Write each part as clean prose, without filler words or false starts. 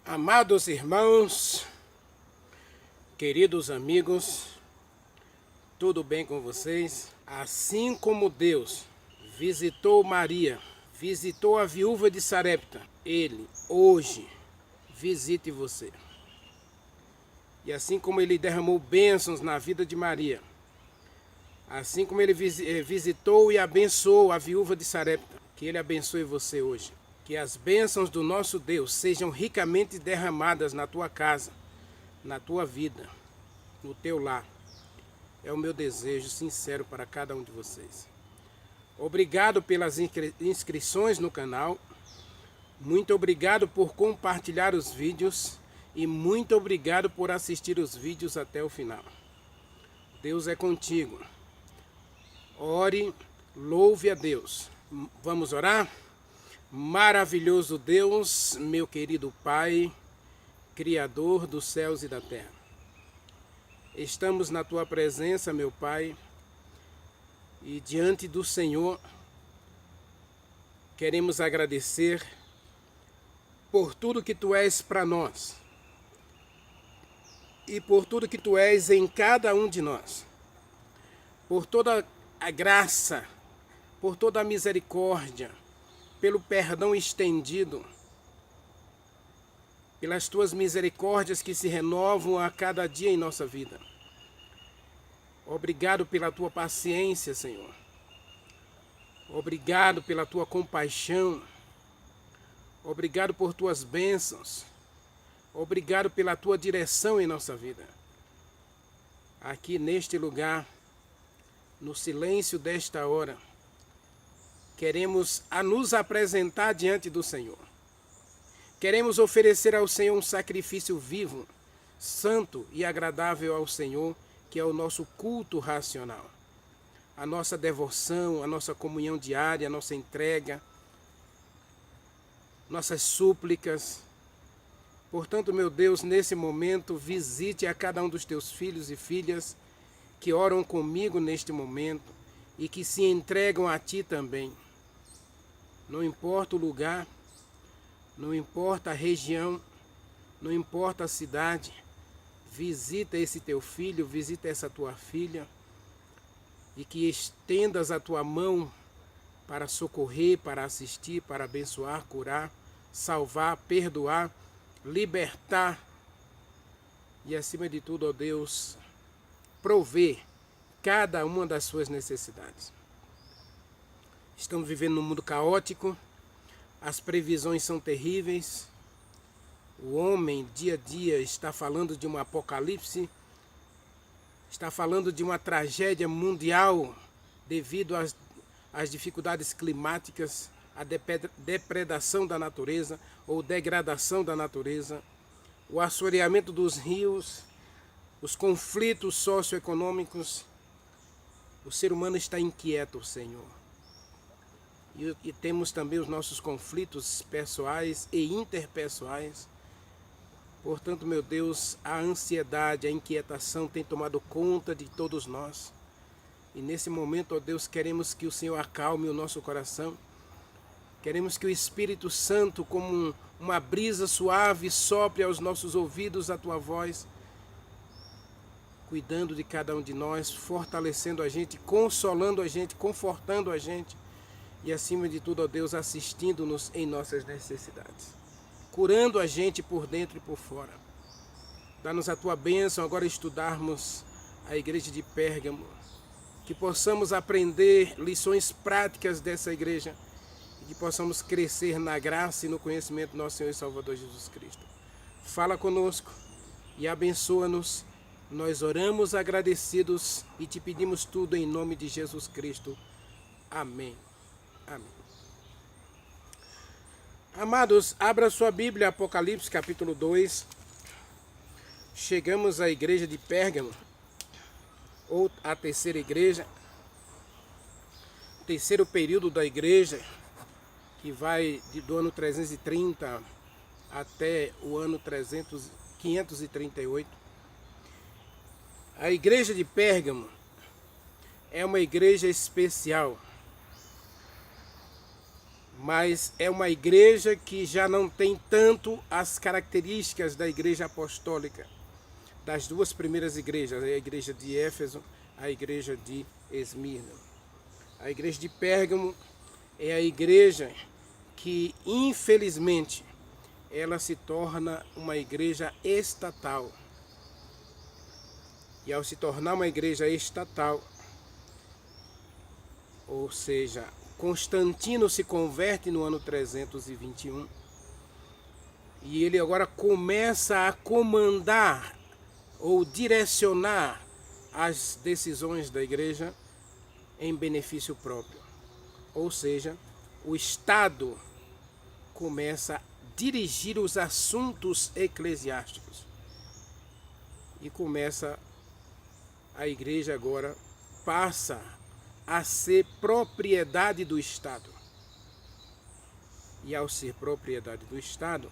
Amados irmãos, queridos amigos, tudo bem com vocês? Assim como Deus visitou Maria, visitou a viúva de Sarepta, Ele hoje visite você. E assim como Ele derramou bênçãos na vida de Maria, assim como Ele visitou e abençoou a viúva de Sarepta, que Ele abençoe você hoje. Que as bênçãos do nosso Deus sejam ricamente derramadas na tua casa, na tua vida, no teu lar. É o meu desejo sincero para cada um de vocês. Obrigado pelas inscrições no canal. Muito obrigado por compartilhar os vídeos e muito obrigado por assistir os vídeos até o final. Deus é contigo. Ore, louve a Deus. Vamos orar? Maravilhoso Deus, meu querido Pai, Criador dos céus e da terra. Estamos na Tua presença, meu Pai, e diante do Senhor queremos agradecer por tudo que Tu és para nós e por tudo que Tu és em cada um de nós, por toda a graça, por toda a misericórdia, pelo perdão estendido, pelas Tuas misericórdias que se renovam a cada dia em nossa vida. Obrigado pela Tua paciência, Senhor. Obrigado pela Tua compaixão. Obrigado por Tuas bênçãos. Obrigado pela Tua direção em nossa vida. Aqui neste lugar, no silêncio desta hora, queremos nos apresentar diante do Senhor. Queremos oferecer ao Senhor um sacrifício vivo, santo e agradável ao Senhor, que é o nosso culto racional. A nossa devoção, a nossa comunhão diária, a nossa entrega, nossas súplicas. Portanto, meu Deus, nesse momento, visite a cada um dos Teus filhos e filhas que oram comigo neste momento e que se entregam a Ti também. Não importa o lugar, não importa a região, não importa a cidade, visita esse teu filho, visita essa tua filha e que estendas a tua mão para socorrer, para assistir, para abençoar, curar, salvar, perdoar, libertar e, acima de tudo, ó Deus, prover cada uma das suas necessidades. Estamos vivendo num mundo caótico, as previsões são terríveis, o homem dia a dia está falando de um apocalipse, está falando de uma tragédia mundial devido às dificuldades climáticas, à depredação da natureza ou degradação da natureza, o assoreamento dos rios, os conflitos socioeconômicos. O ser humano está inquieto, Senhor. E temos também os nossos conflitos pessoais e interpessoais. Portanto, meu Deus, a ansiedade, a inquietação tem tomado conta de todos nós. E nesse momento, ó Deus, queremos que o Senhor acalme o nosso coração. Queremos que o Espírito Santo, como uma brisa suave, sopre aos nossos ouvidos a Tua voz, cuidando de cada um de nós, fortalecendo a gente, consolando a gente, confortando a gente. E acima de tudo, ó Deus, assistindo-nos em nossas necessidades. Curando a gente por dentro e por fora. Dá-nos a Tua bênção agora estudarmos a igreja de Pérgamo. Que possamos aprender lições práticas dessa igreja. E que possamos crescer na graça e no conhecimento do nosso Senhor e Salvador Jesus Cristo. Fala conosco e abençoa-nos. Nós oramos agradecidos e Te pedimos tudo em nome de Jesus Cristo. Amém. Amém. Amados, abra sua Bíblia, Apocalipse capítulo 2. Chegamos à igreja de Pérgamo, ou a terceira igreja, terceiro período da igreja, que vai do ano 330 até o ano 538. A igreja de Pérgamo é uma igreja especial. mas é uma igreja que já não tem tanto as características da igreja apostólica, das duas primeiras igrejas, a igreja de Éfeso, a igreja de Esmirna. A igreja de Pérgamo é a igreja que, infelizmente, ela se torna uma igreja estatal. E ao se tornar uma igreja estatal, ou seja, Constantino se converte no ano 321 e ele agora começa a comandar ou direcionar as decisões da igreja em benefício próprio. Ou seja, o Estado começa a dirigir os assuntos eclesiásticos e começa a igreja agora passa a ser propriedade do Estado. E ao ser propriedade do Estado,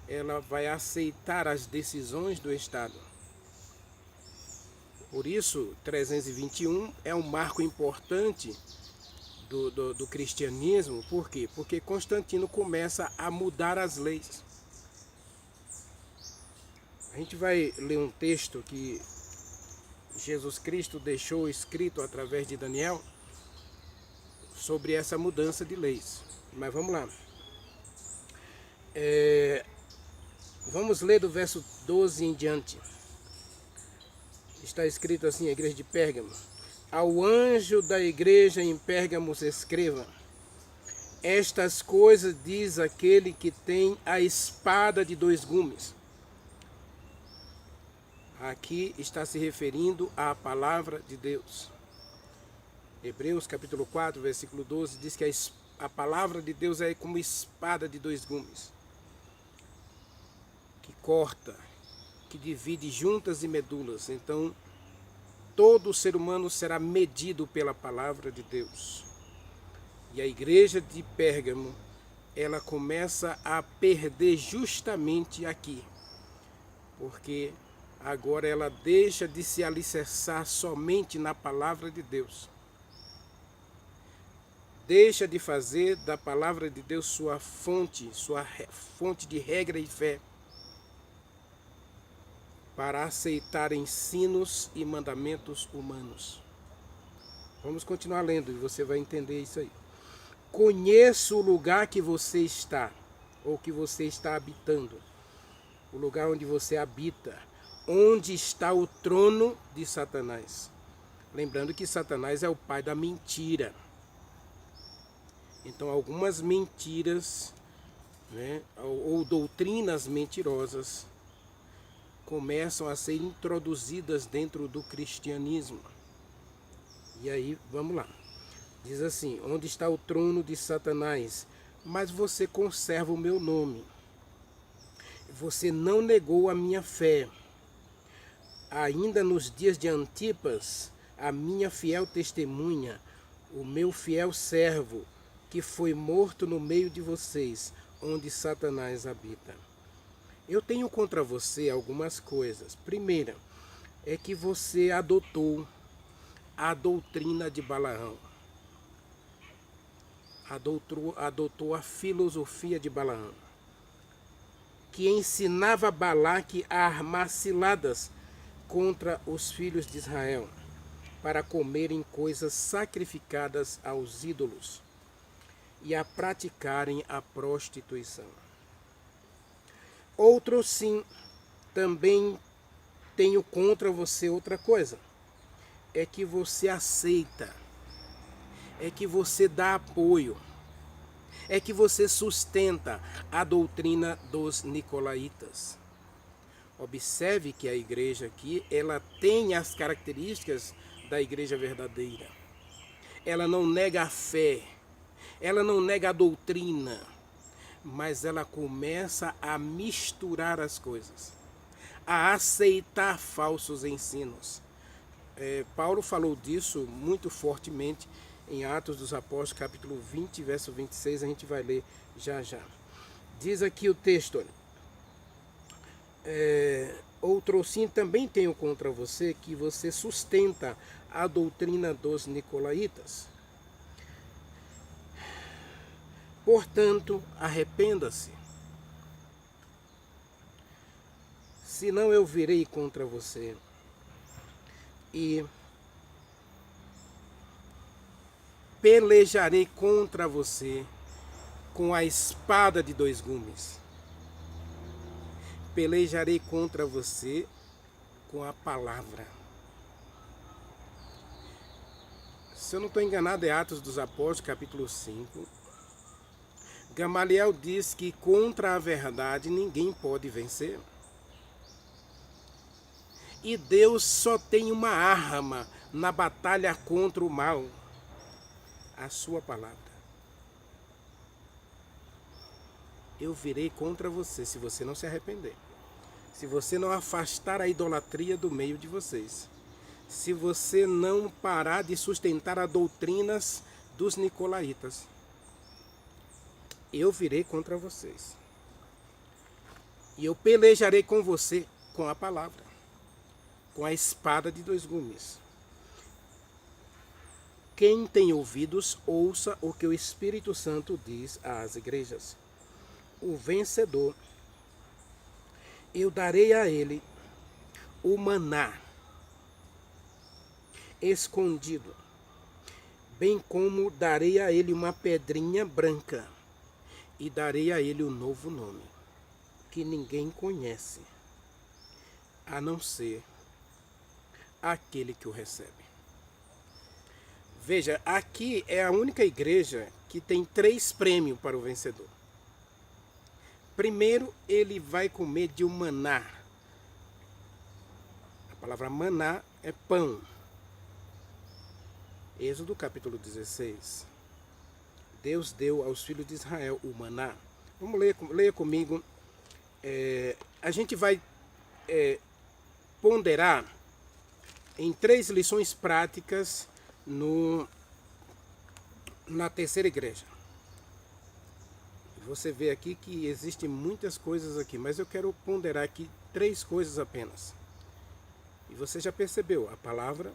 ela vai aceitar as decisões do Estado. Por isso, 321 é um marco importante do cristianismo. Por quê? Porque Constantino começa a mudar as leis. A gente vai ler um texto que Jesus Cristo deixou escrito através de Daniel sobre essa mudança de leis. Mas vamos lá. Vamos ler do verso 12 em diante. Está escrito assim, a igreja de Pérgamo: ao anjo da igreja em Pérgamo escreva: estas coisas diz aquele que tem a espada de dois gumes. Aqui está se referindo à palavra de Deus. Hebreus capítulo 4, versículo 12, diz que a palavra de Deus é como espada de dois gumes, que corta, que divide juntas e medulas. Então, todo ser humano será medido pela palavra de Deus. E a igreja de Pérgamo, ela começa a perder justamente aqui, porque agora ela deixa de se alicerçar somente na palavra de Deus. Deixa de fazer da palavra de Deus sua fonte de regra e fé, para aceitar ensinos e mandamentos humanos. Vamos continuar lendo e você vai entender isso aí. Conheça o lugar que você está, ou que você está habitando, o lugar onde você habita, onde está o trono de Satanás. Lembrando que Satanás é o pai da mentira. Então, algumas mentiras, ou doutrinas mentirosas começam a ser introduzidas dentro do cristianismo. E aí, vamos lá. Diz assim: onde está o trono de Satanás? Mas você conserva o meu nome. Você não negou a minha fé. Ainda nos dias de Antipas, a minha fiel testemunha, o meu fiel servo, que foi morto no meio de vocês, onde Satanás habita. Eu tenho contra você algumas coisas. Primeira, é que você adotou a doutrina de Balaão. Adotou a filosofia de Balaão, que ensinava Balaque a armar ciladas contra os filhos de Israel, para comerem coisas sacrificadas aos ídolos e a praticarem a prostituição. Outro sim, também tenho contra você outra coisa, é que você aceita, é que você dá apoio, é que você sustenta a doutrina dos nicolaítas. Observe que a igreja aqui, ela tem as características da igreja verdadeira. Ela não nega a fé, ela não nega a doutrina, mas ela começa a misturar as coisas, a aceitar falsos ensinos. Paulo falou disso muito fortemente em Atos dos Apóstolos, capítulo 20, verso 26, a gente vai ler já já. Diz aqui o texto, olha, outrossim também tenho contra você que você sustenta a doutrina dos nicolaítas. Portanto, arrependa-se. Senão eu virei contra você e pelejarei contra você com a espada de dois gumes. Pelejarei contra você com a palavra. Se eu não estou enganado, é Atos dos Apóstolos, capítulo 5. Gamaliel diz que contra a verdade ninguém pode vencer. E Deus só tem uma arma na batalha contra o mal: a sua palavra. Eu virei contra você se você não se arrepender. Se você não afastar a idolatria do meio de vocês. Se você não parar de sustentar as doutrinas dos nicolaítas. Eu virei contra vocês. E eu pelejarei com você com a palavra. Com a espada de dois gumes. Quem tem ouvidos, ouça o que o Espírito Santo diz às igrejas. O vencedor, eu darei a ele o maná escondido, bem como darei a ele uma pedrinha branca, e darei a ele um novo nome, que ninguém conhece, a não ser aquele que o recebe. Veja, aqui é a única igreja que tem 3 prêmios para o vencedor. Primeiro, ele vai comer de um maná. A palavra maná é pão. Êxodo capítulo 16. Deus deu aos filhos de Israel o maná. Vamos ler, leia comigo. A gente vai ponderar em 3 lições práticas na terceira igreja. Você vê aqui que existem muitas coisas aqui, mas eu quero ponderar aqui 3 coisas apenas. E você já percebeu, a palavra,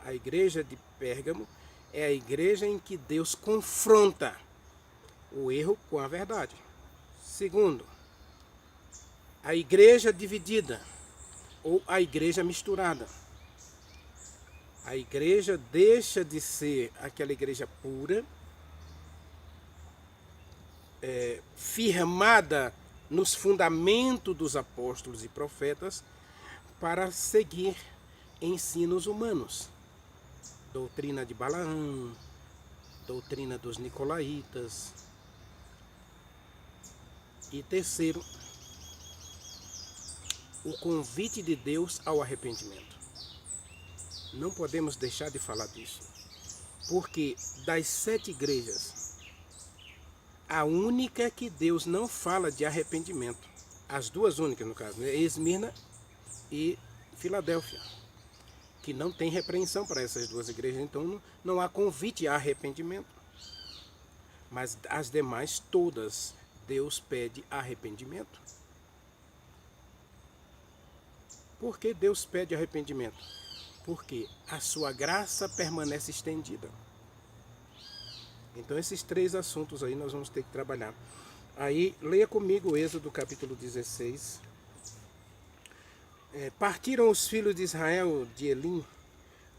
a igreja de Pérgamo é a igreja em que Deus confronta o erro com a verdade. Segundo, a igreja dividida ou a igreja misturada. A igreja deixa de ser aquela igreja pura, firmada nos fundamentos dos apóstolos e profetas, para seguir ensinos humanos. Doutrina de Balaão, doutrina dos nicolaítas. E terceiro, o convite de Deus ao arrependimento. Não podemos deixar de falar disso, porque das 7 igrejas, a única que Deus não fala de arrependimento, as 2 únicas no caso, né? Esmirna e Filadélfia, que não tem repreensão para essas 2 igrejas, então não há convite a arrependimento. Mas as demais todas, Deus pede arrependimento. Por que Deus pede arrependimento? Porque a sua graça permanece estendida. Então esses 3 assuntos aí nós vamos ter que trabalhar. Aí leia comigo o Êxodo capítulo 16. Partiram os filhos de Israel de Elim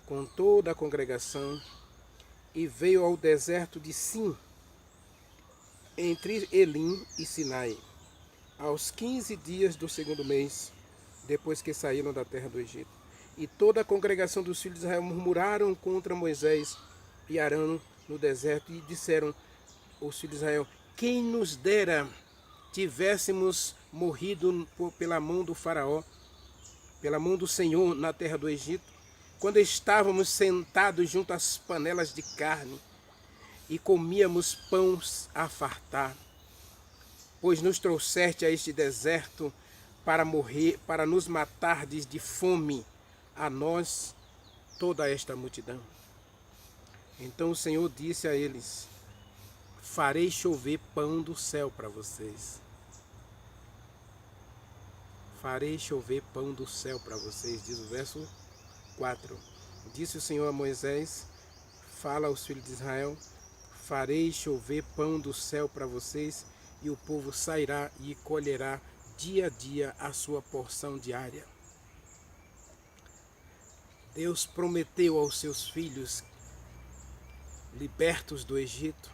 com toda a congregação e veio ao deserto de Sim, entre Elim e Sinai, aos 15 dias do 2º mês, depois que saíram da terra do Egito. E toda a congregação dos filhos de Israel murmuraram contra Moisés e Arão no deserto, e disseram os filhos de Israel: quem nos dera tivéssemos morrido pela mão do faraó, pela mão do Senhor na terra do Egito, quando estávamos sentados junto às panelas de carne e comíamos pães a fartar, pois nos trouxeste a este deserto para morrer, para nos matardes de fome, a nós, toda esta multidão. Então o Senhor disse a eles: farei chover pão do céu para vocês. Farei chover pão do céu para vocês, diz o verso 4. Disse o Senhor a Moisés: fala aos filhos de Israel, farei chover pão do céu para vocês, e o povo sairá e colherá dia a dia a sua porção diária. Deus prometeu aos seus filhos, libertos do Egito: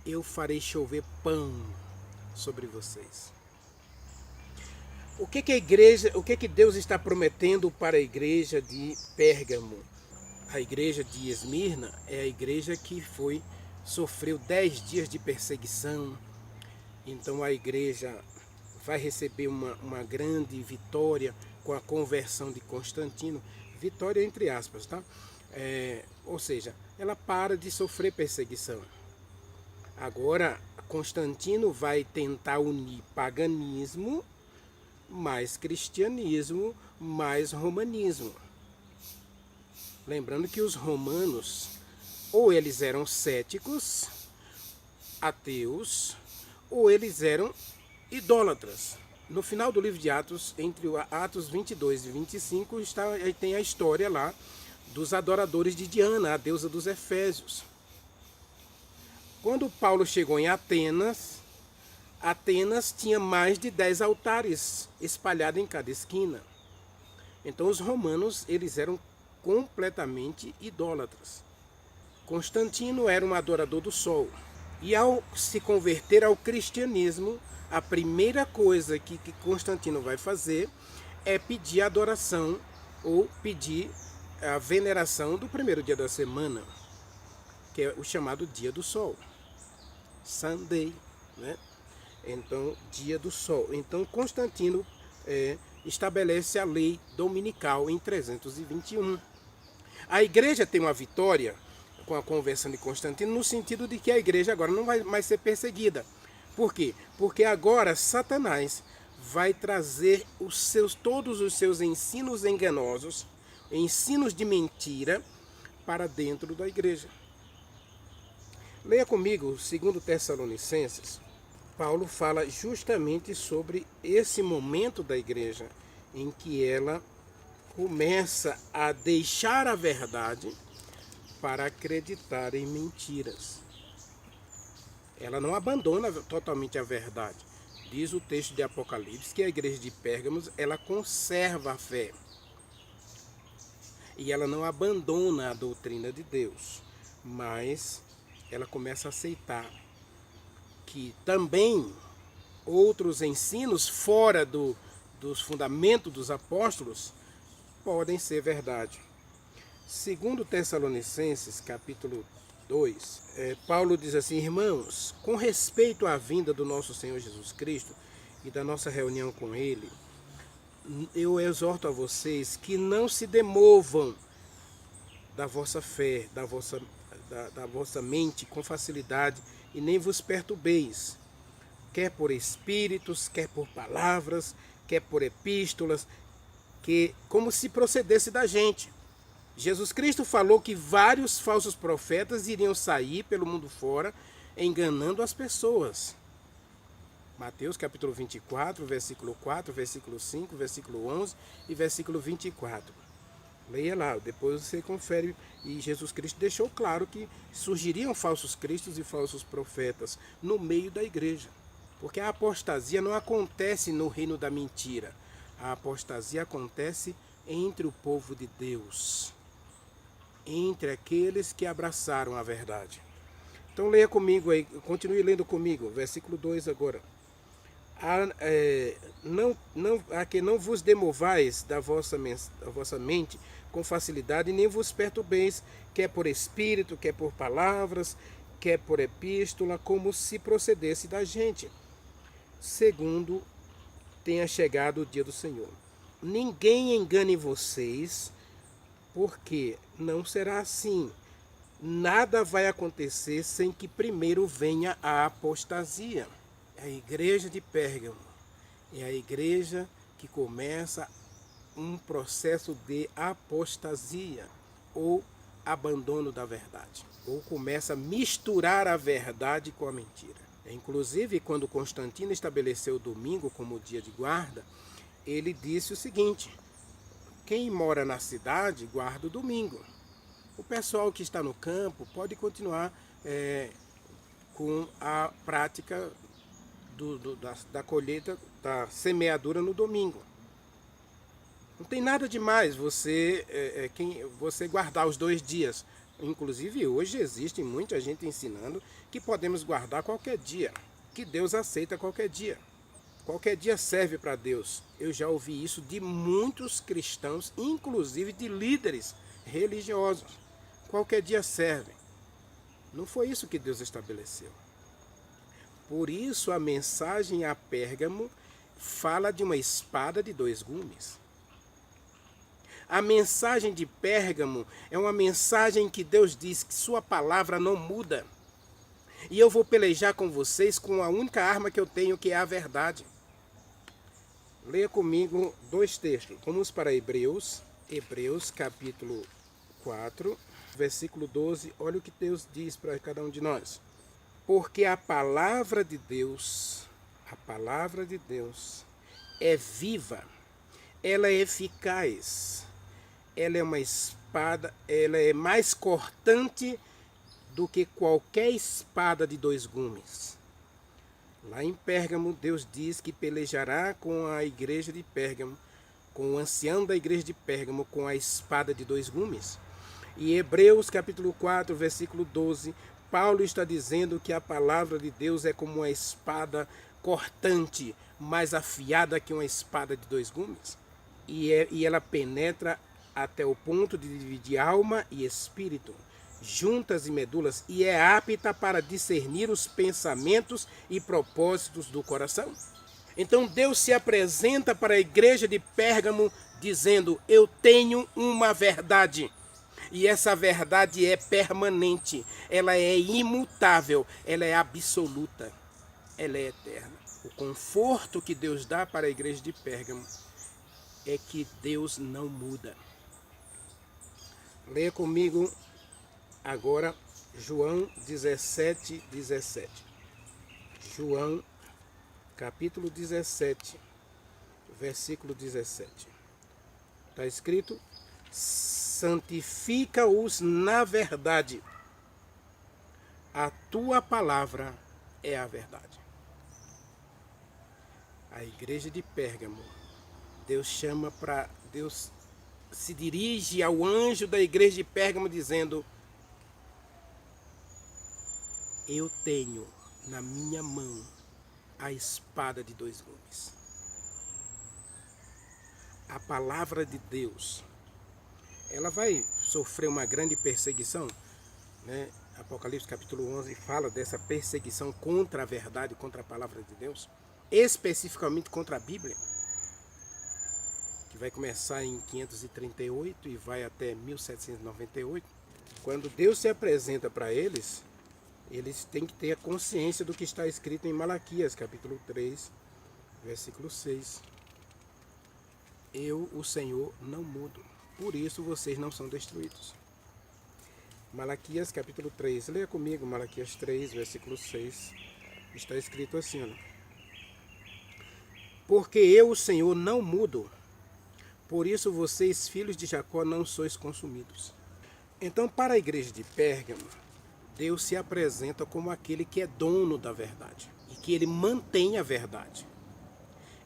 eu farei chover pão sobre vocês. O que Deus está prometendo para a igreja de Pérgamo? A igreja de Esmirna é a igreja que sofreu 10 dias de perseguição. Então a igreja vai receber uma grande vitória com a conversão de Constantino. Vitória entre aspas, tá? Ou seja, ela para de sofrer perseguição. Agora, Constantino vai tentar unir paganismo, mais cristianismo, mais romanismo. Lembrando que os romanos, ou eles eram céticos, ateus, ou eles eram idólatras. No final do livro de Atos, entre Atos 22 e 25, tem a história lá dos adoradores de Diana, a deusa dos Efésios. Quando Paulo chegou em Atenas tinha mais de 10 altares espalhados em cada esquina. Então os romanos, eles eram completamente idólatras. Constantino era um adorador do sol. E ao se converter ao cristianismo, a primeira coisa que Constantino vai fazer é pedir a adoração ou pedir a veneração do primeiro dia da semana, que é o chamado dia do sol. Sunday, né? Então, dia do sol. Então, Constantino estabelece a lei dominical em 321. A igreja tem uma vitória com a conversão de Constantino no sentido de que a igreja agora não vai mais ser perseguida. Por quê? Porque agora Satanás vai trazer todos os seus ensinos enganosos, ensinos de mentira, para dentro da igreja. Leia comigo 2 Tessalonicenses. Paulo fala justamente sobre esse momento da igreja em que ela começa a deixar a verdade para acreditar em mentiras. Ela não abandona totalmente a verdade. Diz o texto de Apocalipse que a igreja de Pérgamo, ela conserva a fé. E ela não abandona a doutrina de Deus, mas ela começa a aceitar que também outros ensinos fora dos fundamentos dos apóstolos podem ser verdade. Segundo Tessalonicenses, capítulo 2, Paulo diz assim: irmãos, com respeito à vinda do nosso Senhor Jesus Cristo e da nossa reunião com Ele, eu exorto a vocês que não se demovam da vossa fé, da vossa mente com facilidade, e nem vos perturbeis, quer por espíritos, quer por palavras, quer por epístolas, que como se procedesse da gente. Jesus Cristo falou que vários falsos profetas iriam sair pelo mundo fora, enganando as pessoas. Mateus capítulo 24, versículo 4, versículo 5, versículo 11 e versículo 24. Leia lá, depois você confere. E Jesus Cristo deixou claro que surgiriam falsos cristos e falsos profetas no meio da igreja. Porque a apostasia não acontece no reino da mentira. A apostasia acontece entre o povo de Deus, entre aqueles que abraçaram a verdade. Então leia comigo aí, continue lendo comigo, versículo 2 agora. A que não vos demovais da vossa mente com facilidade, nem vos perturbeis, quer por espírito, quer por palavras, quer por epístola, como se procedesse da gente, segundo tenha chegado o dia do Senhor. Ninguém engane vocês, porque não será assim. Nada vai acontecer sem que primeiro venha a apostasia. A igreja de Pérgamo é a igreja que começa um processo de apostasia ou abandono da verdade, ou começa a misturar a verdade com a mentira. Inclusive, quando Constantino estabeleceu o domingo como dia de guarda, ele disse o seguinte: quem mora na cidade guarda o domingo. O pessoal que está no campo pode continuar com a prática da colheita, da semeadura no domingo. Não tem nada demais você guardar os 2 dias. Inclusive hoje existe muita gente ensinando que podemos guardar qualquer dia, que Deus aceita qualquer dia. Qualquer dia serve para Deus. Eu já ouvi isso de muitos cristãos, inclusive de líderes religiosos. Qualquer dia serve. Não foi isso que Deus estabeleceu. Por isso a mensagem a Pérgamo fala de uma espada de 2 gumes. A mensagem de Pérgamo é uma mensagem que Deus diz que sua palavra não muda. E eu vou pelejar com vocês com a única arma que eu tenho, que é a verdade. Leia comigo 2 textos. Vamos para Hebreus capítulo 4, versículo 12. Olha o que Deus diz para cada um de nós. Porque a palavra de Deus é viva, ela é eficaz, ela é uma espada, ela é mais cortante do que qualquer espada de 2 gumes. Lá em Pérgamo, Deus diz que pelejará com a igreja de Pérgamo, com o ancião da igreja de Pérgamo, com a espada de 2 gumes. E Hebreus capítulo 4, versículo 12, Paulo está dizendo que a palavra de Deus é como uma espada cortante, mais afiada que uma espada de 2 gumes. E ela penetra até o ponto de dividir alma e espírito, juntas e medulas, e é apta para discernir os pensamentos e propósitos do coração. Então Deus se apresenta para a igreja de Pérgamo dizendo: eu tenho uma verdade. E essa verdade é permanente, ela é imutável, ela é absoluta, ela é eterna. O conforto que Deus dá para a igreja de Pérgamo é que Deus não muda. Leia comigo agora João 17, 17. João capítulo 17, versículo 17. Está escrito: santifica-os na verdade, a tua palavra é a verdade. A igreja de Pérgamo, Deus se dirige ao anjo da igreja de Pérgamo dizendo: eu tenho na minha mão a espada de 2 gumes. A palavra de Deus, ela vai sofrer uma grande perseguição, né? Apocalipse capítulo 11 fala dessa perseguição contra a verdade, contra a palavra de Deus, especificamente contra a Bíblia, que vai começar em 538 e vai até 1798. Quando Deus se apresenta para eles, eles têm que ter a consciência do que está escrito em Malaquias capítulo 3, versículo 6. Eu, o Senhor, não mudo. Por isso vocês não são destruídos. Malaquias capítulo 3. Leia comigo Malaquias 3, versículo 6. Está escrito assim, olha: porque eu, o Senhor, não mudo. Por isso vocês, filhos de Jacó, não sois consumidos. Então, para a igreja de Pérgamo, Deus se apresenta como aquele que é dono da verdade e que ele mantém a verdade.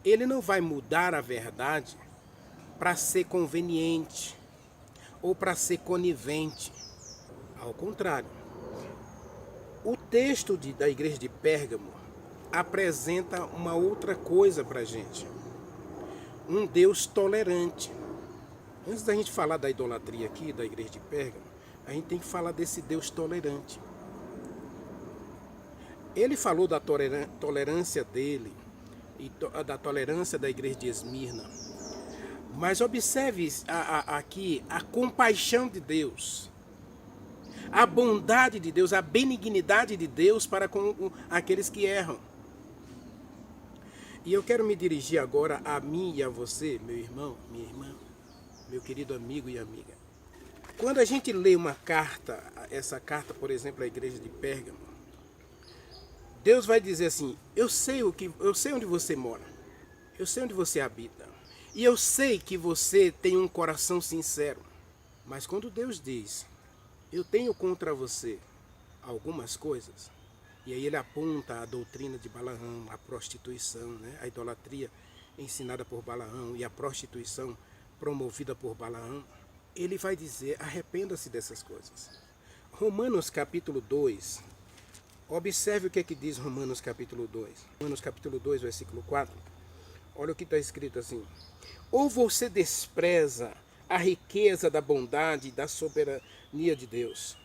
Ele não vai mudar a verdade para ser conveniente ou para ser conivente. Ao contrário, o texto da igreja de Pérgamo apresenta uma outra coisa para a gente. Um Deus tolerante. Antes da gente falar da idolatria aqui, da igreja de Pérgamo, a gente tem que falar desse Deus tolerante. Ele falou da tolerância dele e da tolerância da igreja de Esmirna. Mas observe aqui a compaixão de Deus, a bondade de Deus, a benignidade de Deus para com aqueles que erram. E eu quero me dirigir agora a mim e a você, meu irmão, minha irmã, meu querido amigo e amiga. Quando a gente lê uma carta, essa carta, por exemplo, à igreja de Pérgamo, Deus vai dizer assim: eu sei onde você mora, eu sei onde você habita. E eu sei que você tem um coração sincero. Mas quando Deus diz: eu tenho contra você algumas coisas. E aí ele aponta a doutrina de Balaão, a prostituição, né? A idolatria ensinada por Balaão e a prostituição promovida por Balaão. Ele vai dizer, arrependa-se dessas coisas. Romanos capítulo 2, observe o que diz Romanos capítulo 2. Romanos capítulo 2, versículo 4. Olha o que está escrito assim. Ou você despreza a riqueza da bondade e da soberania de Deus,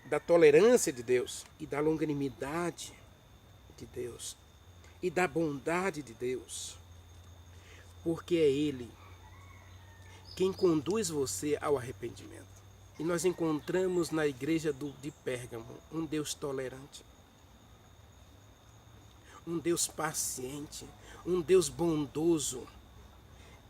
da tolerância de Deus e da longanimidade de Deus e da bondade de Deus, porque é Ele quem conduz você ao arrependimento. E nós encontramos na igreja de Pérgamo um Deus tolerante, um Deus paciente, um Deus bondoso,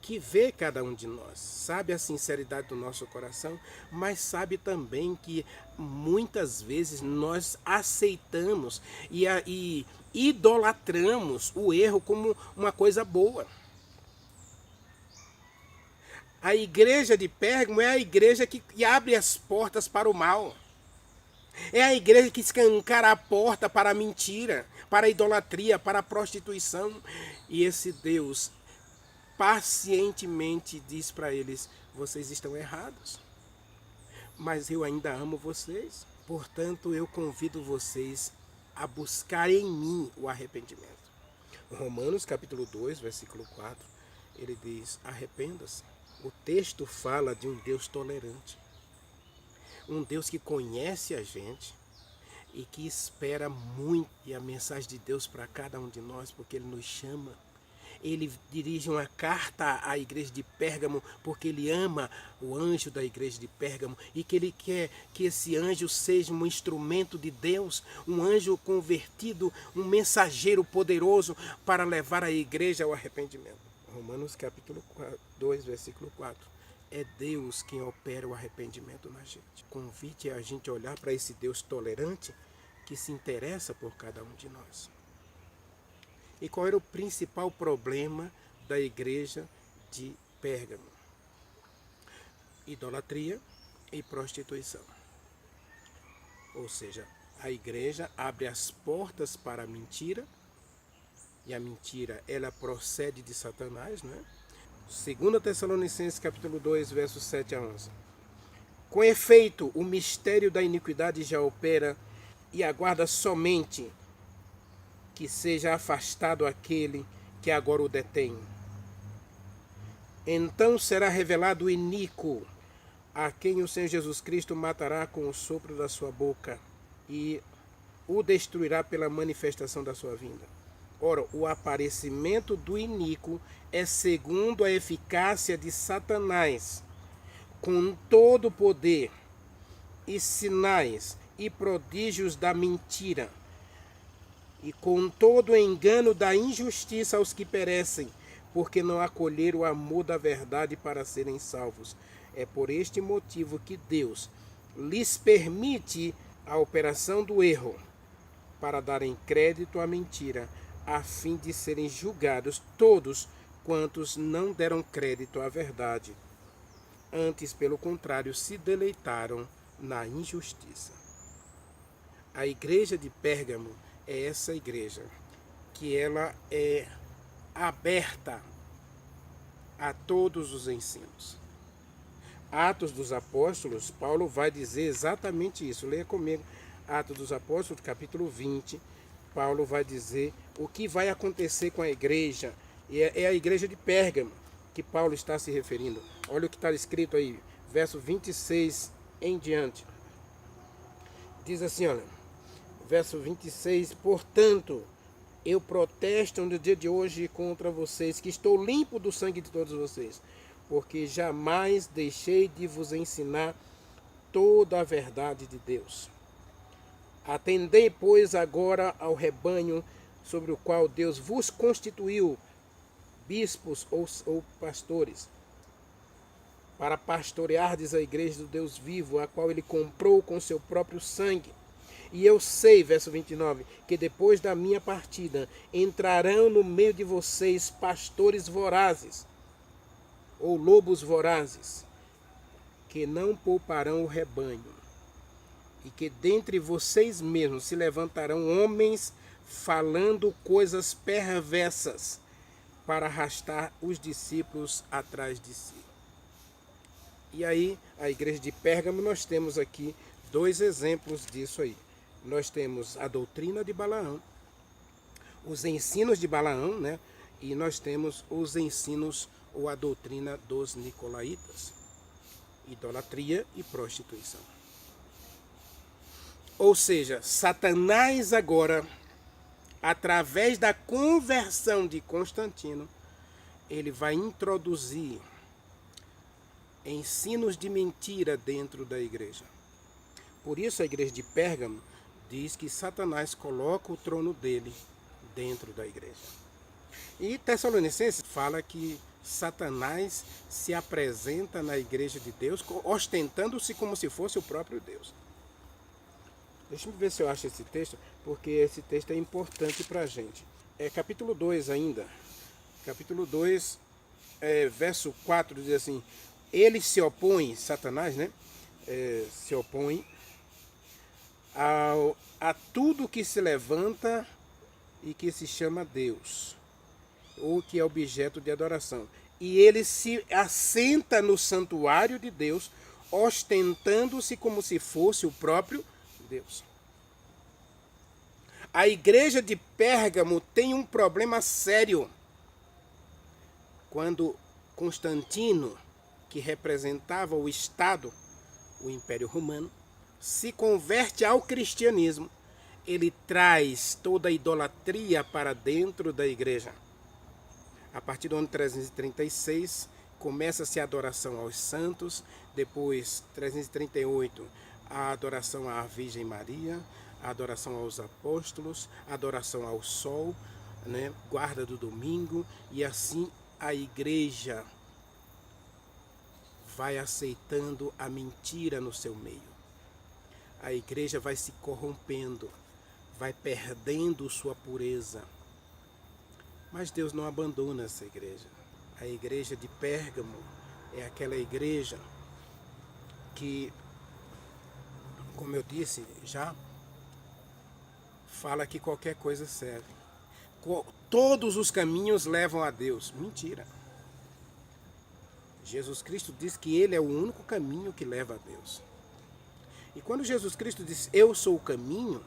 que vê cada um de nós, sabe a sinceridade do nosso coração, mas sabe também que muitas vezes nós aceitamos e idolatramos o erro como uma coisa boa. A igreja de Pérgamo é a igreja que abre as portas para o mal. É a igreja que escancara a porta para a mentira, para a idolatria, para a prostituição. E esse Deus pacientemente diz para eles, vocês estão errados, mas eu ainda amo vocês. Portanto, eu convido vocês a buscar em mim o arrependimento. Romanos capítulo 2, versículo 4, ele diz, arrependa-se. O texto fala de um Deus tolerante, um Deus que conhece a gente e que espera muito. E a mensagem de Deus para cada um de nós, porque Ele nos chama. Ele dirige uma carta à igreja de Pérgamo, porque ele ama o anjo da igreja de Pérgamo e que ele quer que esse anjo seja um instrumento de Deus, um anjo convertido, um mensageiro poderoso para levar a igreja ao arrependimento. Romanos capítulo 2, versículo 4. É Deus quem opera o arrependimento na gente. Convite a gente a olhar para esse Deus tolerante que se interessa por cada um de nós. E qual era o principal problema da igreja de Pérgamo? Idolatria e prostituição. Ou seja, a igreja abre as portas para a mentira, e a mentira ela procede de Satanás, né? 2 Tessalonicenses capítulo 2, versos 7 a 11. Com efeito, o mistério da iniquidade já opera e aguarda somente que seja afastado aquele que agora o detém. Então será revelado o iníquo, a quem o Senhor Jesus Cristo matará com o sopro da sua boca e o destruirá pela manifestação da sua vinda. Ora, o aparecimento do iníquo é segundo a eficácia de Satanás, com todo o poder e sinais e prodígios da mentira, e com todo o engano da injustiça aos que perecem, porque não acolheram o amor da verdade para serem salvos. É por este motivo que Deus lhes permite a operação do erro, para darem crédito à mentira, a fim de serem julgados todos quantos não deram crédito à verdade. Antes, pelo contrário, se deleitaram na injustiça. A igreja de Pérgamo é essa igreja que ela é aberta a todos os ensinos. Atos dos Apóstolos, Paulo vai dizer exatamente isso. Leia comigo Atos dos Apóstolos, capítulo 20. Paulo vai dizer o que vai acontecer com a igreja. E é a igreja de Pérgamo que Paulo está se referindo. Olha o que está escrito aí, verso 26 em diante. Diz assim, olha. Verso 26, portanto, eu protesto no dia de hoje contra vocês, que estou limpo do sangue de todos vocês, porque jamais deixei de vos ensinar toda a verdade de Deus. Atendei, pois, agora ao rebanho sobre o qual Deus vos constituiu, bispos ou pastores, para pastoreardes a igreja do Deus vivo, a qual ele comprou com seu próprio sangue. E eu sei, verso 29, que depois da minha partida entrarão no meio de vocês pastores vorazes, ou lobos vorazes, que não pouparão o rebanho. e que dentre vocês mesmos se levantarão homens falando coisas perversas para arrastar os discípulos atrás de si. E aí, a igreja de Pérgamo, nós temos aqui dois exemplos disso aí. Nós temos a doutrina de Balaão, os ensinos de Balaão, né? E nós temos os ensinos ou a doutrina dos nicolaítas, idolatria e prostituição. Ou seja, Satanás agora, através da conversão de Constantino, ele vai introduzir ensinos de mentira dentro da igreja. Por isso a igreja de Pérgamo diz que Satanás coloca o trono dele dentro da igreja. E Tessalonicenses fala que Satanás se apresenta na igreja de Deus ostentando-se como se fosse o próprio Deus. Deixa eu ver se eu acho esse texto, porque esse texto é importante para a gente. É capítulo 2 ainda. Capítulo 2, verso 4, diz assim: ele se opõe, Satanás, né? Se opõe a tudo que se levanta e que se chama Deus, ou que é objeto de adoração. E ele se assenta no santuário de Deus, ostentando-se como se fosse o próprio Deus. A igreja de Pérgamo tem um problema sério. Quando Constantino, que representava o Estado, o Império Romano, se converte ao cristianismo, ele traz toda a idolatria para dentro da igreja. A partir do ano 336, começa-se a adoração aos santos, depois, 338, a adoração à Virgem Maria, a adoração aos apóstolos, a adoração ao sol, né, guarda do domingo, e assim a igreja vai aceitando a mentira no seu meio. A igreja vai se corrompendo, vai perdendo sua pureza. Mas Deus não abandona essa igreja. A igreja de Pérgamo é aquela igreja que, como eu disse já, fala que qualquer coisa serve. Todos os caminhos levam a Deus. Mentira. Jesus Cristo diz que ele é o único caminho que leva a Deus. E quando Jesus Cristo diz, eu sou o caminho,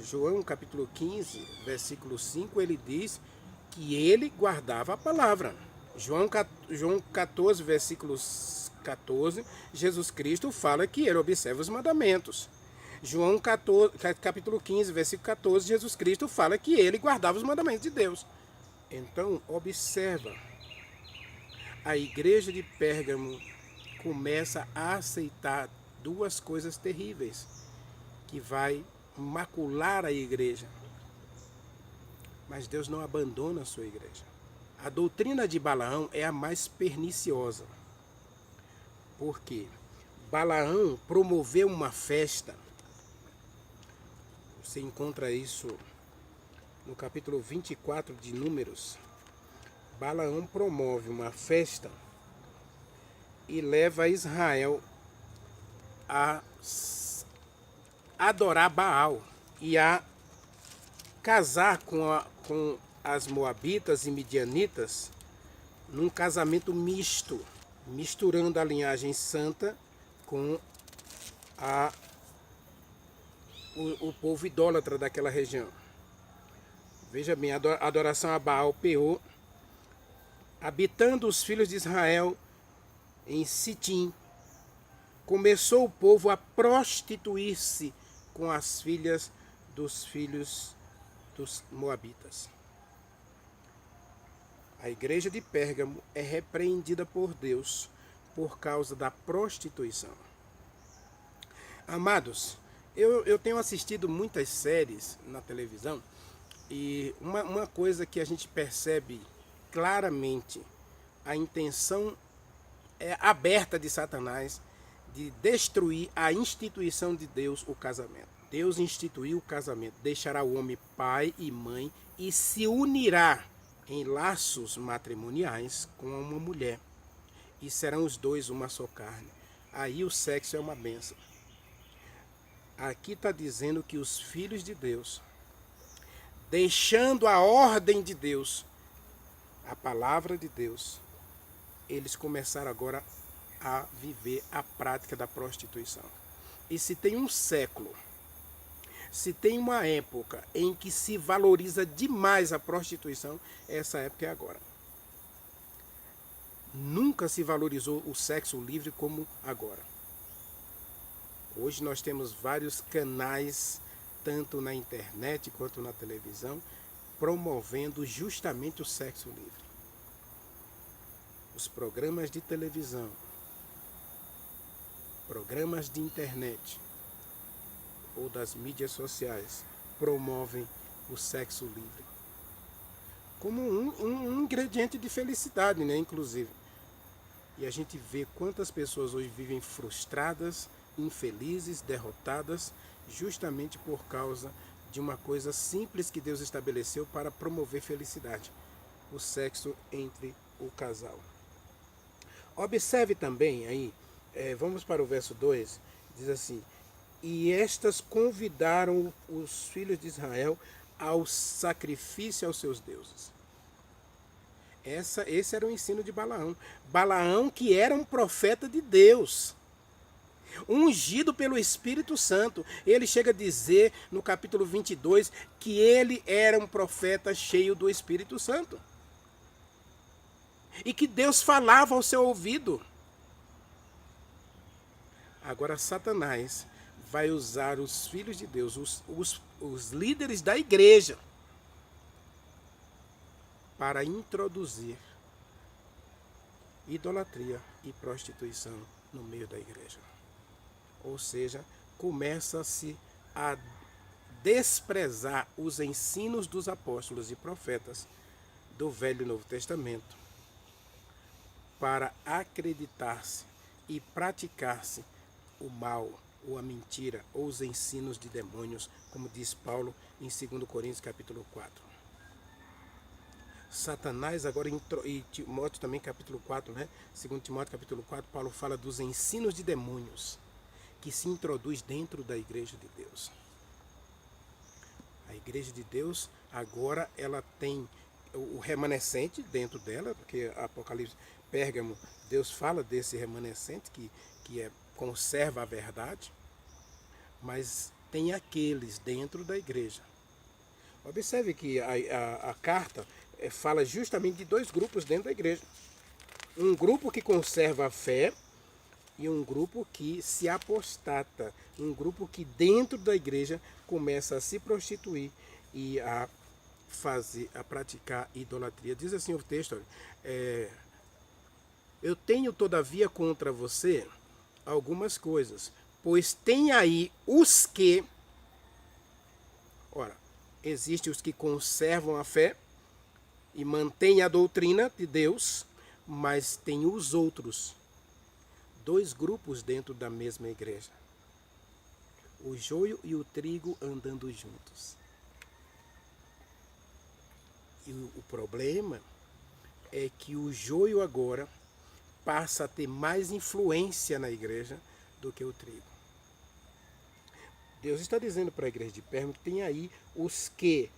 João capítulo 15, versículo 5, ele diz que ele guardava a palavra. João 14, versículo 14, Jesus Cristo fala que ele observa os mandamentos. João 14, capítulo 15, versículo 14, Jesus Cristo fala que ele guardava os mandamentos de Deus. Então, observa. A igreja de Pérgamo começa a aceitar duas coisas terríveis que vai macular a igreja. Mas Deus não abandona a sua igreja. A doutrina de Balaão é a mais perniciosa. Por quê? Balaão promoveu uma festa. Você encontra isso no capítulo 24 de Números. Balaão promove uma festa e leva Israel a adorar Baal e a casar com as moabitas e midianitas num casamento misto, misturando a linhagem santa com o povo idólatra daquela região. Veja bem, a adoração a Baal Peor, habitando os filhos de Israel em Sitim, começou o povo a prostituir-se com as filhas dos filhos dos moabitas. A igreja de Pérgamo é repreendida por Deus por causa da prostituição. Amados, eu tenho assistido muitas séries na televisão e uma coisa que a gente percebe claramente, a intenção aberta de Satanás de destruir a instituição de Deus, o casamento. Deus instituiu o casamento, deixará o homem pai e mãe e se unirá em laços matrimoniais com uma mulher. E serão os dois uma só carne. Aí o sexo é uma bênção. Aqui está dizendo que os filhos de Deus, deixando a ordem de Deus, a palavra de Deus, eles começaram agora a viver a prática da prostituição. E se tem um século, se tem uma época em que se valoriza demais a prostituição, essa época é agora. Nunca se valorizou o sexo livre como agora. Hoje nós temos vários canais, tanto na internet quanto na televisão, promovendo justamente o sexo livre. Os programas de televisão, programas de internet ou das mídias sociais promovem o sexo livre como um ingrediente de felicidade, né, inclusive. E a gente vê quantas pessoas hoje vivem frustradas, infelizes, derrotadas, justamente por causa de uma coisa simples que Deus estabeleceu para promover felicidade: o sexo entre o casal. Observe também aí, vamos para o verso 2, diz assim: e estas convidaram os filhos de Israel ao sacrifício aos seus deuses. Esse era o ensino de Balaão. Balaão, que era um profeta de Deus, ungido pelo Espírito Santo. Ele chega a dizer no capítulo 22 que ele era um profeta cheio do Espírito Santo. E que Deus falava ao seu ouvido. Agora Satanás vai usar os filhos de Deus, os líderes da igreja, para introduzir idolatria e prostituição no meio da igreja. Ou seja, começa-se a desprezar os ensinos dos apóstolos e profetas do Velho e Novo Testamento para acreditar-se e praticar-se o mal, ou a mentira, ou os ensinos de demônios, como diz Paulo em 2 Coríntios capítulo 4. Satanás agora, e Timóteo também capítulo 4, né? 2 Timóteo capítulo 4, Paulo fala dos ensinos de demônios que se introduz dentro da igreja de Deus. A igreja de Deus agora ela tem o remanescente dentro dela, porque Apocalipse, Pérgamo, Deus fala desse remanescente que conserva a verdade, mas tem aqueles dentro da igreja. Observe que a carta fala justamente de dois grupos dentro da igreja. Um grupo que conserva a fé e um grupo que se apostata. Um grupo que dentro da igreja começa a se prostituir e a praticar idolatria. Diz assim o texto: eu tenho todavia contra você algumas coisas, pois tem aí os que... Ora, existem os que conservam a fé e mantêm a doutrina de Deus, mas tem os outros, dois grupos dentro da mesma igreja: o joio e o trigo andando juntos. E o problema é que o joio agora passa a ter mais influência na igreja do que o trigo. Deus está dizendo para a igreja de Pérgamo que tem aí os que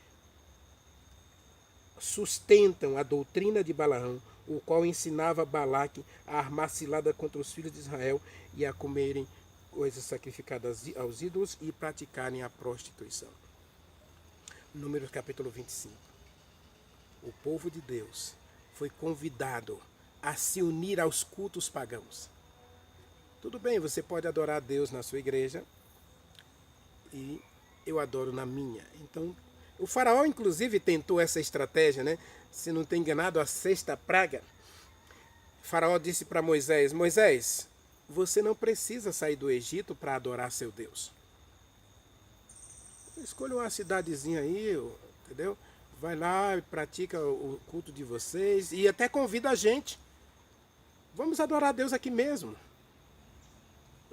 sustentam a doutrina de Balaão, o qual ensinava Balaque a armar cilada contra os filhos de Israel e a comerem coisas sacrificadas aos ídolos e praticarem a prostituição. Números capítulo 25. O povo de Deus foi convidado a se unir aos cultos pagãos. Tudo bem, você pode adorar a Deus na sua igreja e eu adoro na minha. Então, o faraó inclusive tentou essa estratégia, né? Se não tem enganado, a sexta praga. O faraó disse para Moisés: Moisés, você não precisa sair do Egito para adorar seu Deus. Escolha uma cidadezinha aí, entendeu? Vai lá e pratica o culto de vocês e até convida a gente. Vamos adorar a Deus aqui mesmo.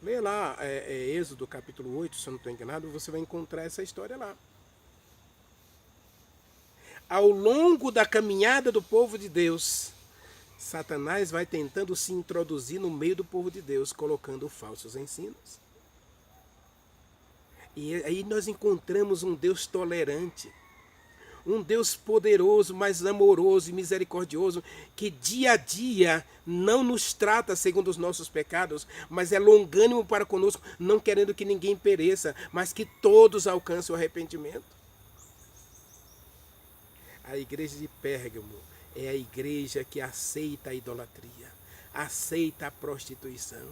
Lê lá Êxodo capítulo 8, se eu não estou enganado, você vai encontrar essa história lá. Ao longo da caminhada do povo de Deus, Satanás vai tentando se introduzir no meio do povo de Deus, colocando falsos ensinos. E aí nós encontramos um Deus tolerante, um Deus poderoso, mas amoroso e misericordioso, que dia a dia não nos trata segundo os nossos pecados, mas é longânimo para conosco, não querendo que ninguém pereça, mas que todos alcancem o arrependimento. A igreja de Pérgamo é a igreja que aceita a idolatria, aceita a prostituição,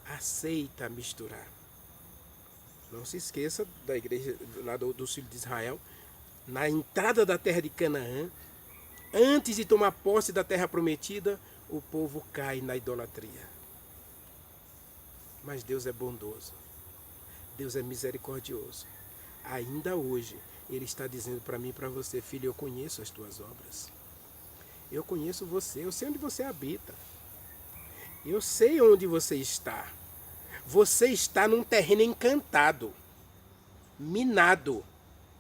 aceita misturar. Não se esqueça da igreja lá dos filhos de Israel, na entrada da terra de Canaã, antes de tomar posse da terra prometida, o povo cai na idolatria. Mas Deus é bondoso, Deus é misericordioso. Ainda hoje, Ele está dizendo para mim e para você: filho, eu conheço as tuas obras. Eu conheço você, eu sei onde você habita. Eu sei onde você está. Você está num terreno encantado, minado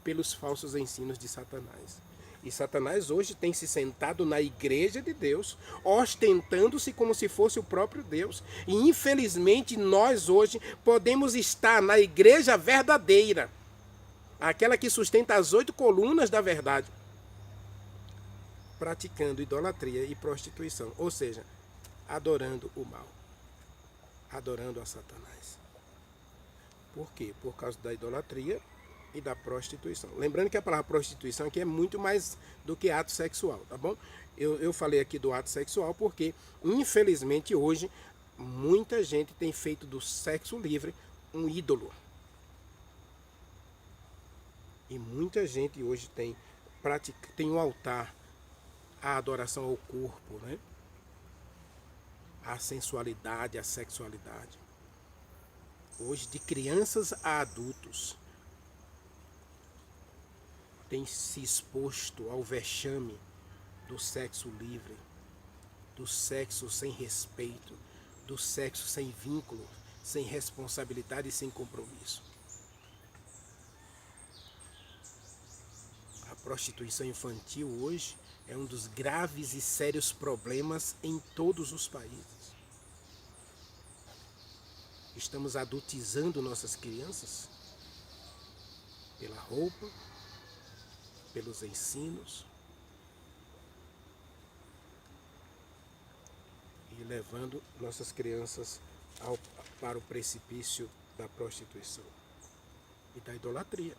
pelos falsos ensinos de Satanás. E Satanás hoje tem se sentado na igreja de Deus, ostentando-se como se fosse o próprio Deus. E infelizmente nós hoje podemos estar na igreja verdadeira, aquela que sustenta as 8 colunas da verdade, praticando idolatria e prostituição, ou seja, adorando o mal, adorando a Satanás. Por quê? Por causa da idolatria e da prostituição. Lembrando que a palavra prostituição aqui é muito mais do que ato sexual, tá bom? Eu falei aqui do ato sexual porque, infelizmente, hoje, muita gente tem feito do sexo livre um ídolo. E muita gente hoje tem um altar à adoração ao corpo, né? À sensualidade, à sexualidade. Hoje, de crianças a adultos, tem se exposto ao vexame do sexo livre, do sexo sem respeito, do sexo sem vínculo, sem responsabilidade e sem compromisso. A prostituição infantil hoje é um dos graves e sérios problemas em todos os países. Estamos adultizando nossas crianças pela roupa, pelos ensinos e levando nossas crianças para o precipício da prostituição e da idolatria.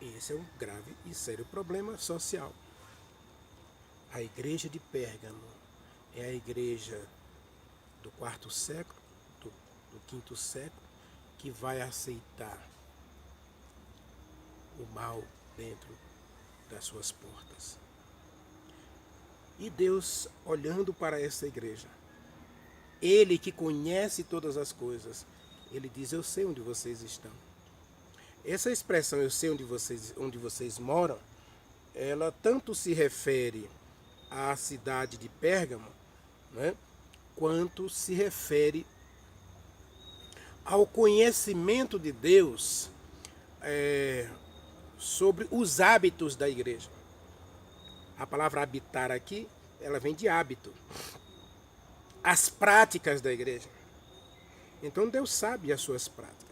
Esse é um grave e sério problema social. A igreja de Pérgamo é a igreja do 4º século, do 5º século, que vai aceitar o mal dentro das suas portas. E Deus, olhando para essa igreja, Ele que conhece todas as coisas, Ele diz: eu sei onde vocês estão. Essa expressão, eu sei onde vocês moram, ela tanto se refere à cidade de Pérgamo, né, quanto se refere ao conhecimento de Deus sobre os hábitos da igreja. A palavra habitar aqui, ela vem de hábito. As práticas da igreja. Então Deus sabe as suas práticas.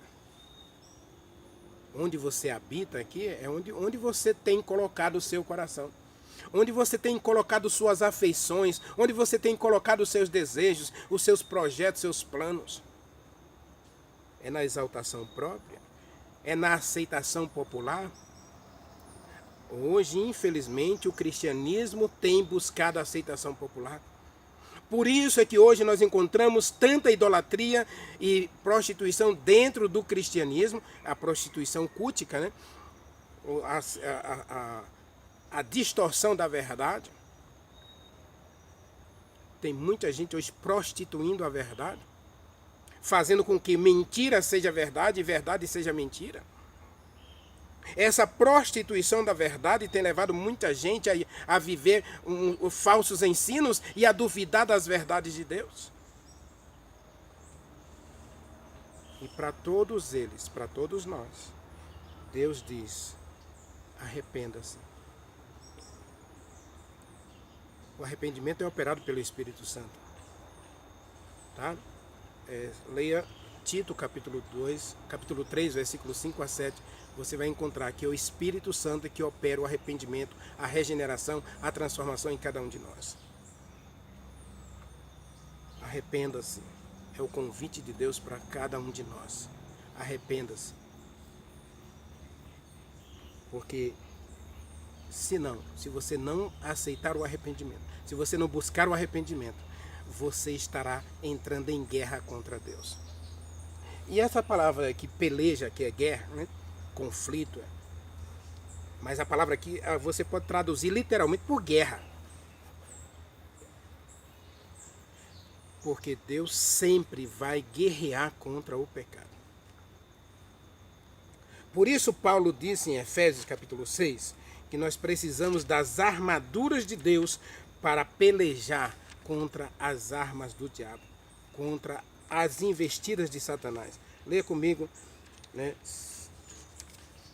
Onde você habita aqui é onde você tem colocado o seu coração. Onde você tem colocado suas afeições, onde você tem colocado os seus desejos, os seus projetos, seus planos. É na exaltação própria? É na aceitação popular? Hoje, infelizmente, o cristianismo tem buscado a aceitação popular. Por isso é que hoje nós encontramos tanta idolatria e prostituição dentro do cristianismo, a prostituição cultica, né? A distorção da verdade. Tem muita gente hoje prostituindo a verdade, fazendo com que mentira seja verdade e verdade seja mentira. Essa prostituição da verdade tem levado muita gente a viver falsos ensinos e a duvidar das verdades de Deus. E para todos eles, para todos nós, Deus diz: arrependa-se. O arrependimento é operado pelo Espírito Santo. Tá? Leia Tito capítulo 2, capítulo 3, versículos 5 a 7. Você vai encontrar que é o Espírito Santo que opera o arrependimento, a regeneração, a transformação em cada um de nós. Arrependa-se. É o convite de Deus para cada um de nós. Arrependa-se. Porque se você não aceitar o arrependimento, se você não buscar o arrependimento, você estará entrando em guerra contra Deus. E essa palavra aqui, peleja, que é guerra, né? Conflito, mas a palavra aqui você pode traduzir literalmente por guerra. Porque Deus sempre vai guerrear contra o pecado. Por isso Paulo disse em Efésios capítulo 6, que nós precisamos das armaduras de Deus para pelejar contra as armas do diabo, contra as investidas de Satanás. Leia comigo, né?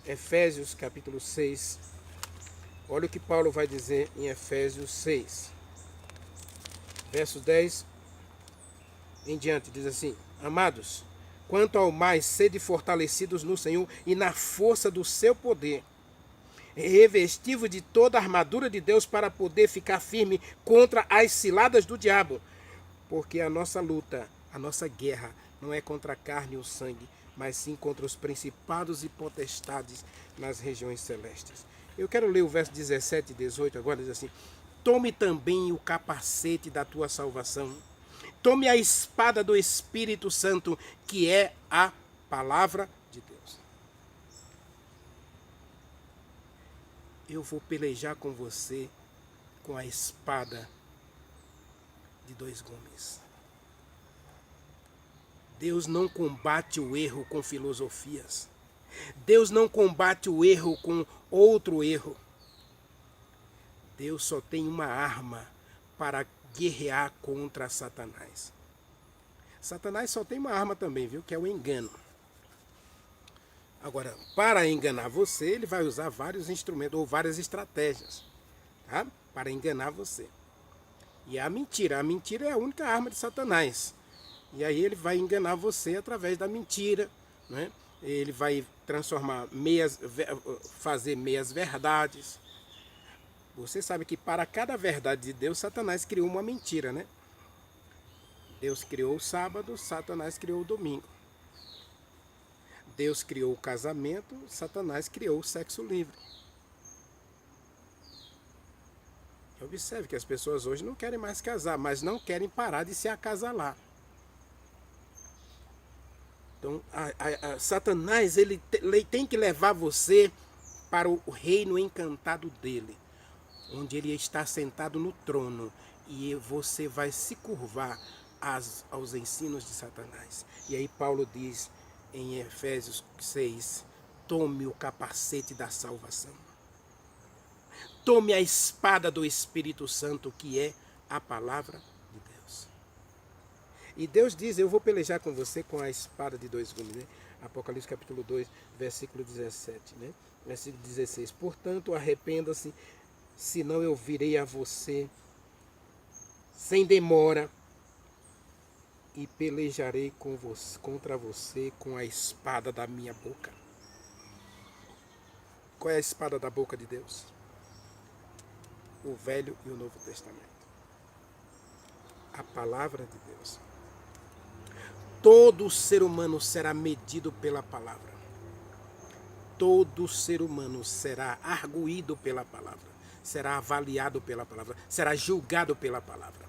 Efésios capítulo 6. Olha o que Paulo vai dizer em Efésios 6. Verso 10 em diante, diz assim: Amados, quanto ao mais, sede fortalecidos no Senhor e na força do seu poder, revestivo de toda a armadura de Deus para poder ficar firme contra as ciladas do diabo. Porque a nossa luta, a nossa guerra, não é contra a carne ou sangue, mas sim contra os principados e potestades nas regiões celestes. Eu quero ler o verso 17 e 18 agora, diz assim: Tome também o capacete da tua salvação. Tome a espada do Espírito Santo, que é a palavra de Deus. Eu vou pelejar com você com a espada de dois gumes. Deus não combate o erro com filosofias. Deus não combate o erro com outro erro. Deus só tem uma arma para guerrear contra Satanás. Satanás só tem uma arma também, viu? Que é o engano. Agora, para enganar você, ele vai usar vários instrumentos ou várias estratégias, tá? Para enganar você. E a mentira é a única arma de Satanás. E aí ele vai enganar você através da mentira, né? Ele vai transformar fazer meias verdades. Você sabe que para cada verdade de Deus, Satanás criou uma mentira, né? Deus criou o sábado, Satanás criou o domingo. Deus criou o casamento, Satanás criou o sexo livre. Observe que as pessoas hoje não querem mais casar, mas não querem parar de se acasalar. Então, Satanás ele tem que levar você para o reino encantado dele, onde ele está sentado no trono, e você vai se curvar aos ensinos de Satanás. E aí Paulo diz em Efésios 6, tome o capacete da salvação. Tome a espada do Espírito Santo, que é a palavra de Deus. E Deus diz, eu vou pelejar com você com a espada de dois gumes, né? Apocalipse capítulo 2, versículo 17, né? Versículo 16. Portanto, arrependa-se, senão eu virei a você sem demora e pelejarei contra você com a espada da minha boca. Qual é a espada da boca de Deus? O Velho e o Novo Testamento. A palavra de Deus. Todo ser humano será medido pela palavra. Todo ser humano será arguído pela palavra. Será avaliado pela palavra. Será julgado pela palavra.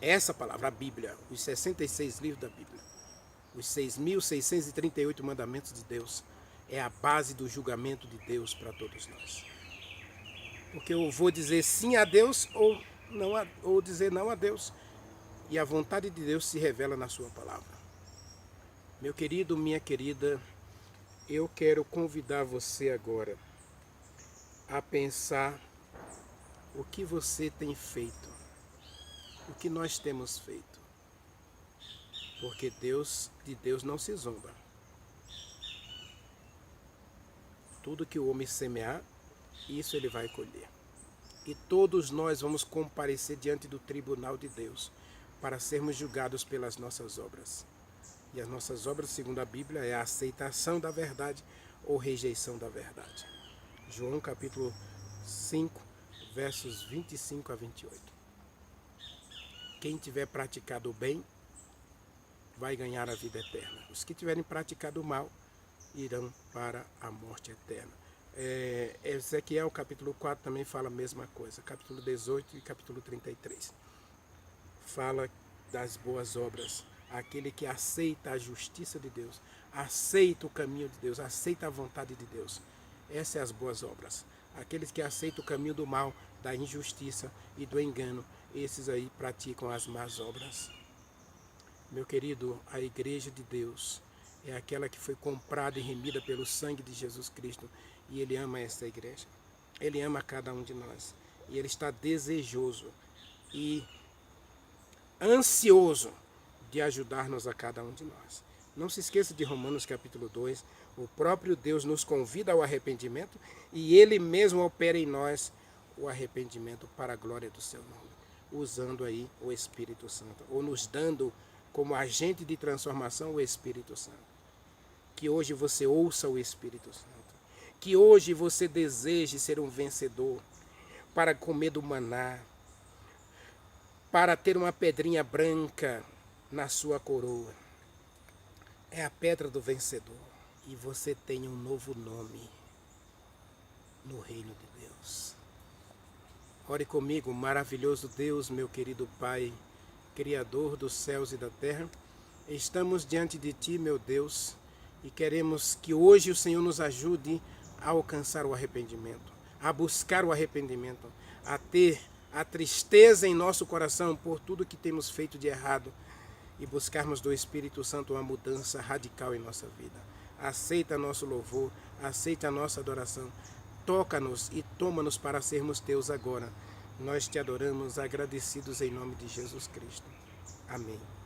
Essa palavra, a Bíblia, os 66 livros da Bíblia, os 6.638 mandamentos de Deus, é a base do julgamento de Deus para todos nós. Porque eu vou dizer sim a Deus ou dizer não a Deus. E a vontade de Deus se revela na sua palavra. Meu querido, minha querida, eu quero convidar você agora a pensar o que você tem feito, o que nós temos feito. Porque de Deus não se zomba. Tudo que o homem semear, isso ele vai colher. E todos nós vamos comparecer diante do tribunal de Deus, para sermos julgados pelas nossas obras. E as nossas obras, segundo a Bíblia, é a aceitação da verdade ou rejeição da verdade. João capítulo 5, versos 25 a 28. Quem tiver praticado o bem, vai ganhar a vida eterna. Os que tiverem praticado o mal, irão para a morte eterna. Ezequiel capítulo 4 também fala a mesma coisa. Capítulo 18 e capítulo 33. Fala das boas obras. Aquele que aceita a justiça de Deus, aceita o caminho de Deus, aceita a vontade de Deus. Essas são as boas obras. Aqueles que aceitam o caminho do mal, da injustiça e do engano, esses aí praticam as más obras. Meu querido, a igreja de Deus é aquela que foi comprada e remida pelo sangue de Jesus Cristo. E Ele ama essa igreja. Ele ama cada um de nós. E Ele está desejoso e ansioso de ajudar-nos a cada um de nós. Não se esqueça de Romanos capítulo 2. O próprio Deus nos convida ao arrependimento e Ele mesmo opera em nós o arrependimento para a glória do seu nome. Usando aí o Espírito Santo. Ou nos dando como agente de transformação o Espírito Santo. Que hoje você ouça o Espírito Santo. Que hoje você deseje ser um vencedor para comer do maná, para ter uma pedrinha branca na sua coroa. É a pedra do vencedor. E você tem um novo nome no reino de Deus. Ore comigo, maravilhoso Deus, meu querido Pai, Criador dos céus e da terra. Estamos diante de Ti, meu Deus, e queremos que hoje o Senhor nos ajude a alcançar o arrependimento, a buscar o arrependimento, a ter a tristeza em nosso coração por tudo que temos feito de errado e buscarmos do Espírito Santo uma mudança radical em nossa vida. Aceita nosso louvor, aceita a nossa adoração, toca-nos e toma-nos para sermos Teus agora. Nós Te adoramos agradecidos em nome de Jesus Cristo. Amém.